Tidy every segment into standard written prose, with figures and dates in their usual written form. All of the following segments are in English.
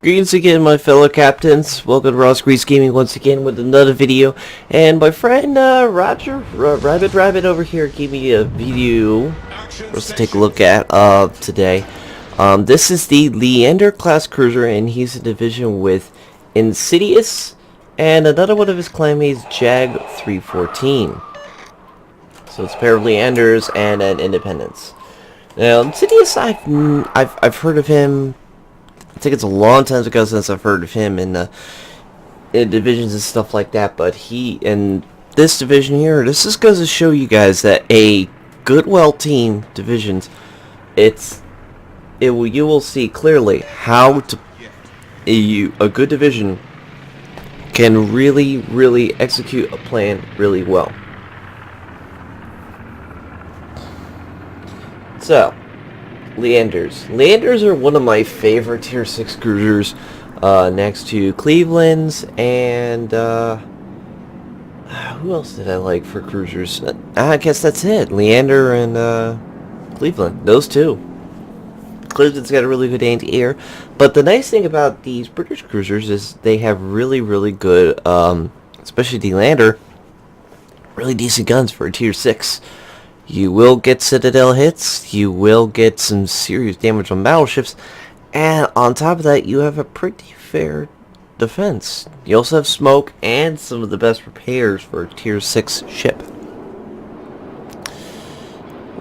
Greetings again, my fellow captains. Welcome to Ross Grease Gaming once again with another video. And my friend Roger Rabbit over here gave me a video for us to take a look at today. This is the Leander class cruiser, and he's in division with Insidious and another one of his clanmates, Jag 314. So it's a pair of Leanders and an Independence. Now Insidious, I've heard of him. I think it's a long time ago since I've heard of him in divisions and stuff like that, but he, in this division here, this just goes to show you guys that a good, team divisions, you will see clearly how a good division can really execute a plan really well. So, Leanders are one of my favorite tier 6 cruisers, next to Cleveland's and who else did I like for cruisers? I guess that's it. Leander and Cleveland, those two. Cleveland's got a really good anti-air, but the nice thing about these British cruisers is they have really good, especially the Leander, really decent guns for a tier 6. You will get Citadel hits, you will get some serious damage on battleships, and on top of that, you have a pretty fair defense. You also have smoke and some of the best repairs for a tier 6 ship.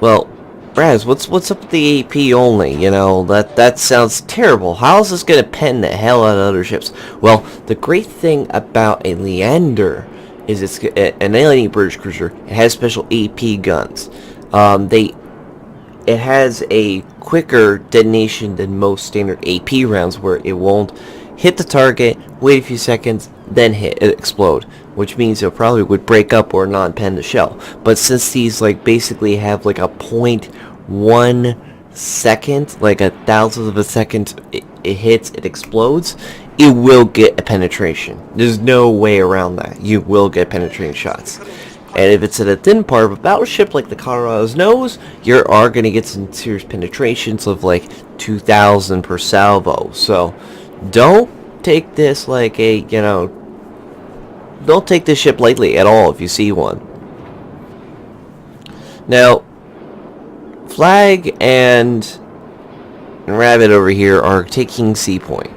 Well, Raz, what's up with the AP only? You know, that sounds terrible. How is this going to pen the hell out of other ships? Well, the great thing about a Leander is it's an any British cruiser. It has special AP guns. It has a quicker detonation than most standard AP rounds, where it won't hit the target, wait a few seconds, then explode, which means it probably would break up or non-pen the shell. But since these basically have a 0.1 second, like a thousandth of a second, it hits, it explodes, it will get a penetration. There's no way around that. You will get penetrating shots. And if it's at a thin part of a battleship like the Colorado's nose, you are going to get some serious penetrations of 2,000 per salvo. So don't take this don't take this ship lightly at all if you see one. Now, Flag and Rabbit over here are taking C point.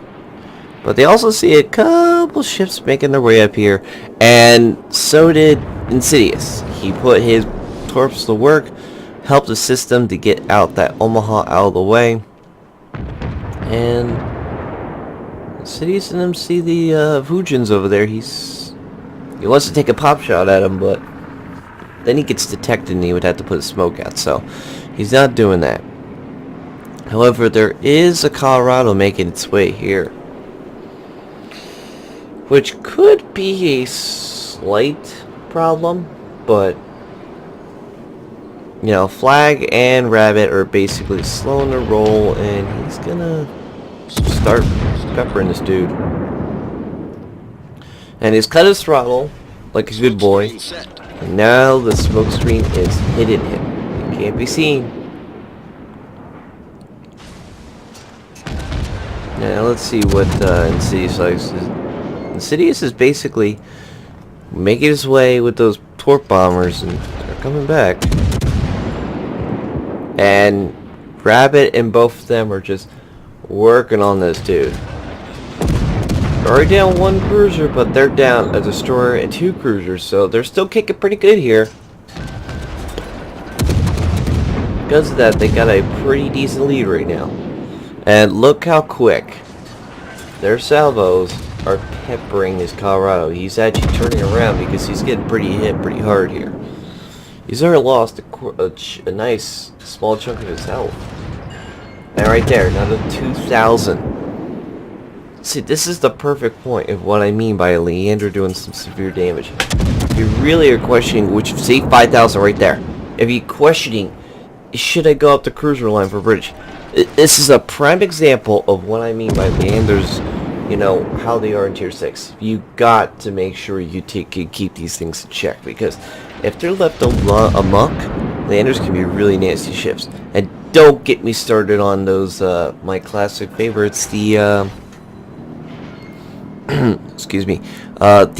But they also see a couple ships making their way up here, and so did Insidious. He put his torps to work, helped the system to get out that Omaha out of the way, and Insidious and him see the Vujins over there. He wants to take a pop shot at him, but then he gets detected and he would have to put his smoke out, so he's not doing that. However, there is a Colorado making its way here, which could be a slight problem, but Flag and Rabbit are basically slowing the roll, and he's gonna start peppering this dude. And he's cut his throttle like a good boy, and now the smoke screen is hitting him. He can't be seen. Now let's see what Insidious likes. Insidious is basically making his way with those torp bombers, and they're coming back. And Rabbit and both of them are just working on this dude. They're already down one cruiser, but they're down a destroyer and 2 cruisers, so they're still kicking pretty good here. Because of that, they got a pretty decent lead right now. And look how quick their salvos are peppering his Colorado. He's actually turning around because he's getting hit pretty hard here. He's already lost a nice small chunk of his health. And right there, another 2,000. See, this is the perfect point of what I mean by a Leander doing some severe damage. If you really are questioning see 5,000 right there. If you're questioning, should I go up the cruiser line for British? This is a prime example of what I mean by Leanders, how they are in tier 6. You got to make sure you keep these things in check, because if they're left amok, Leanders can be really nasty ships. And don't get me started on those, my classic favorites, the excuse me. It's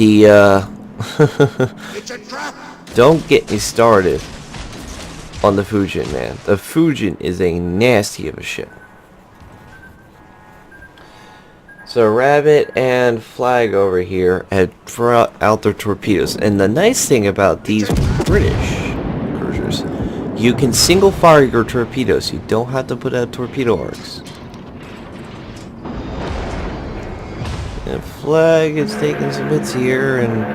a trap! Don't get me started on the Fujin, man. The Fujin is a nasty of a ship. So Rabbit and Flag over here had brought out their torpedoes. And the nice thing about these British cruisers, you can single fire your torpedoes. You don't have to put out torpedo arcs. And Flag is taking some hits here, and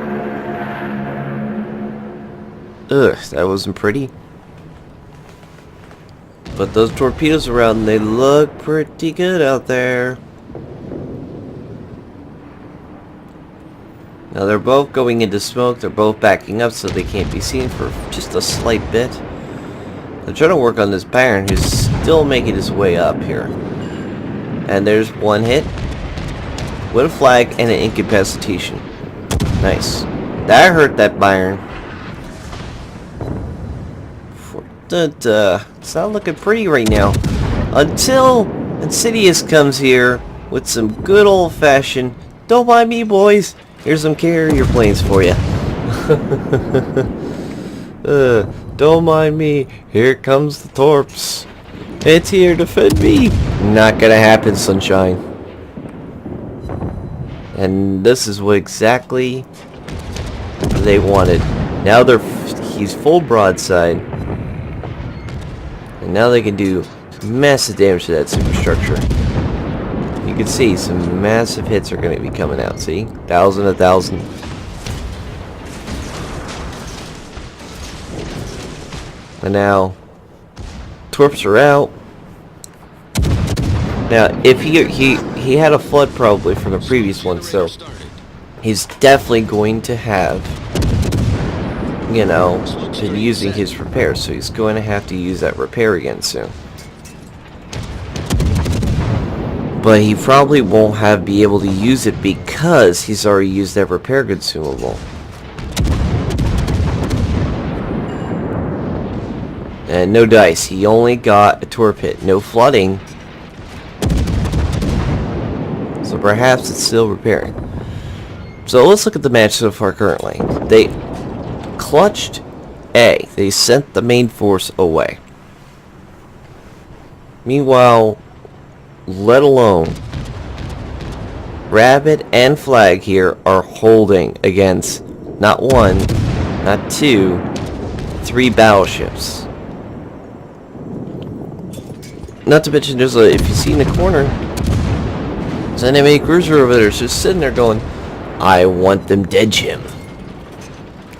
ugh, that wasn't pretty. But those torpedoes around, they look pretty good out there. Now they're both going into smoke. They're both backing up so they can't be seen for just a slight bit. They're trying to work on this Baron, who's still making his way up here. And there's one hit with a flag and an incapacitation. Nice. That hurt that Baron. It's not looking pretty right now. Until Insidious comes here with some good old-fashioned, don't mind me, boys. Here's some carrier planes for you. Don't mind me. Here comes the torps. It's here to defend me. Not gonna happen, sunshine. And this is what exactly they wanted. Now he's full broadside. And now they can do massive damage to that superstructure. You can see some massive hits are going to be coming out. See? 1,000, 1,000. And now, torps are out. Now, if he had a flood probably from the previous one, so he's definitely going to have, you know, been using his repair, so he's going to have to use that repair again soon. But he probably won't be able to use it because he's already used that repair consumable. And no dice. He only got a torp hit. No flooding. So perhaps it's still repairing. So let's look at the match so far currently. They clutched A. They sent the main force away. Meanwhile, let alone Rabbit and Flag here are holding against not one, not two, 3 battleships. Not to mention there's if you see in the corner, there's an enemy cruiser over there just sitting there going, I want them dead, Jim.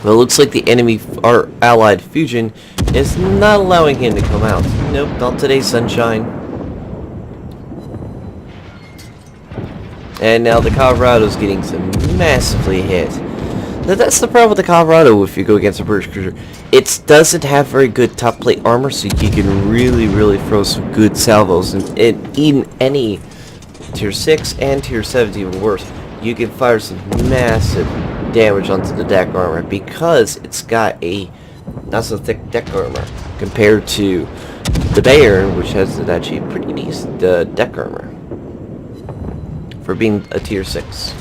But it looks like the enemy, our allied Fusion, is not allowing him to come out. Nope, not today, sunshine. And now the Colorado's getting some massively hit. Now that's the problem with the Colorado if you go against a British cruiser. It doesn't have very good top plate armor, so you can really throw some good salvos. And even any tier 6 and tier 7 is even worse. You can fire some massive damage onto the deck armor because it's got a not so thick deck armor compared to the Bayern, which has actually pretty decent deck armor for being a tier 6.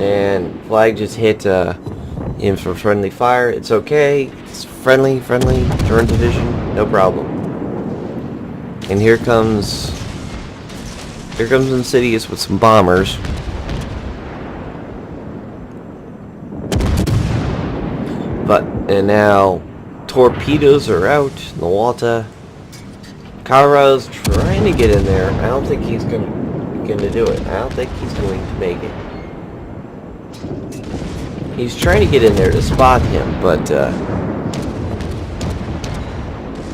And Flag just hit him for friendly fire. It's okay. It's friendly, turn division, no problem. And here comes Insidious with some bombers. And now torpedoes are out in the water. Colorado's trying to get in there. I don't think he's going to do it. I don't think he's going to make it. He's trying to get in there to spot him, but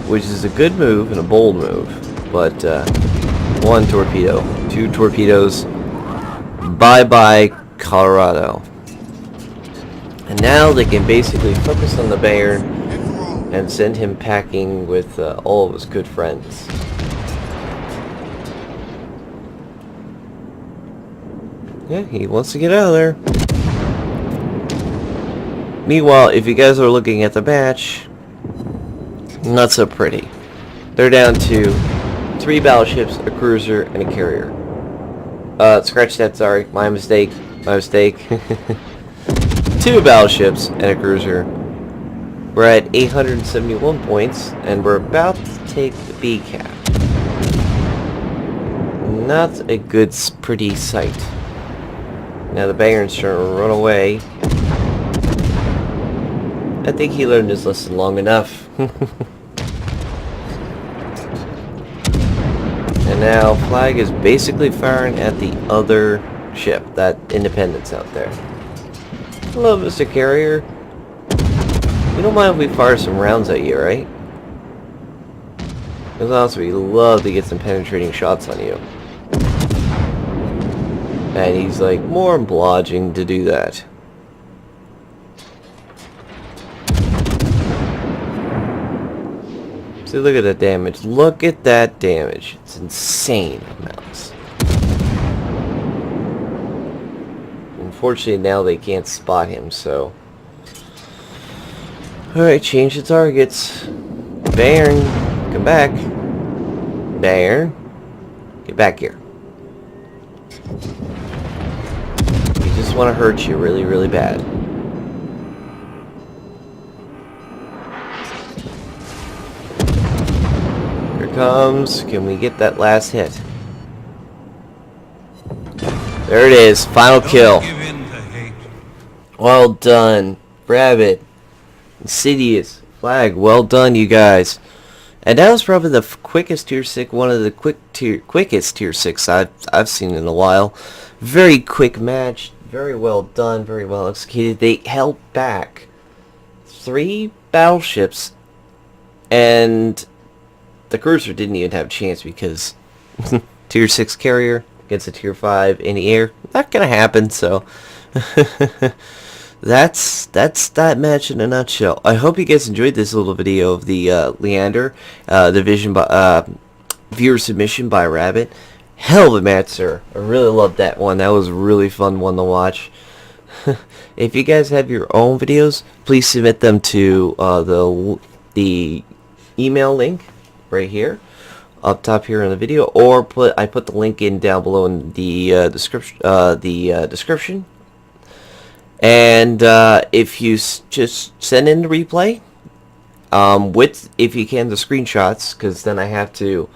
which is a good move and a bold move. But 1 torpedo, 2 torpedoes. Bye-bye, Colorado. And now they can basically focus on the Bayern and send him packing with all of his good friends. Yeah, he wants to get out of there. Meanwhile, if you guys are looking at the match, not so pretty. They're down to 3 battleships, a cruiser, and a carrier. Scratch that, sorry. My mistake. My mistake. 2 battleships and a cruiser. We're at 871 points, and we're about to take the B cap. Not a good, pretty sight. Now the Bayern's trying to run away. I think he learned his lesson long enough. And now Flag is basically firing at the other ship, that Independence out there. Hello, Mr. Carrier. You don't mind if we fire some rounds at you, right? Because honestly, we love to get some penetrating shots on you. And he's like more obliging to do that. See, look at that damage. Look at that damage. It's insane amounts. Unfortunately, now they can't spot him, so... Alright, change the targets. Bayern, come back. Bayern, get back here. We just want to hurt you really, really bad. Comes. Can we get that last hit? There it is. Final kill. Well done. Rabbit. Insidious. Flag. Well done, you guys. And that was probably the quickest tier 6, one of the quickest tier 6 I've seen in a while. Very quick match. Very well done. Very well executed. They held back 3 battleships, and the cruiser didn't even have a chance because tier 6 carrier against a tier 5 in the air, not gonna happen. So that's that match in a nutshell. I hope you guys enjoyed this little video of the Leander division by viewer submission by Rabbit. Hell of a match, sir. I really loved that one. That was a really fun one to watch. If you guys have your own videos, please submit them to the email link right here up top here in the video, or I put the link in down below in the description. And if you just send in the replay with, if you can, the screenshots, because then I have to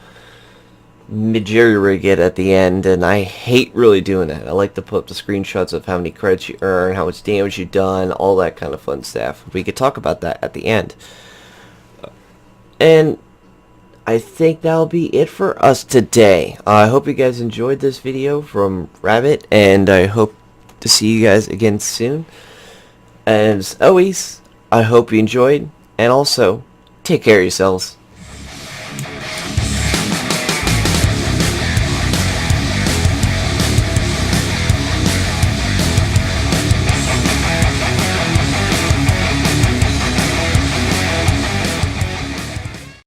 jerry-rig it at the end, and I hate really doing that. I like to put up the screenshots of how many credits you earn, how much damage you've done, all that kind of fun stuff. We could talk about that at the end. And I think that'll be it for us today. I hope you guys enjoyed this video from Rabbit, and I hope to see you guys again soon. As always, I hope you enjoyed, and also, take care of yourselves.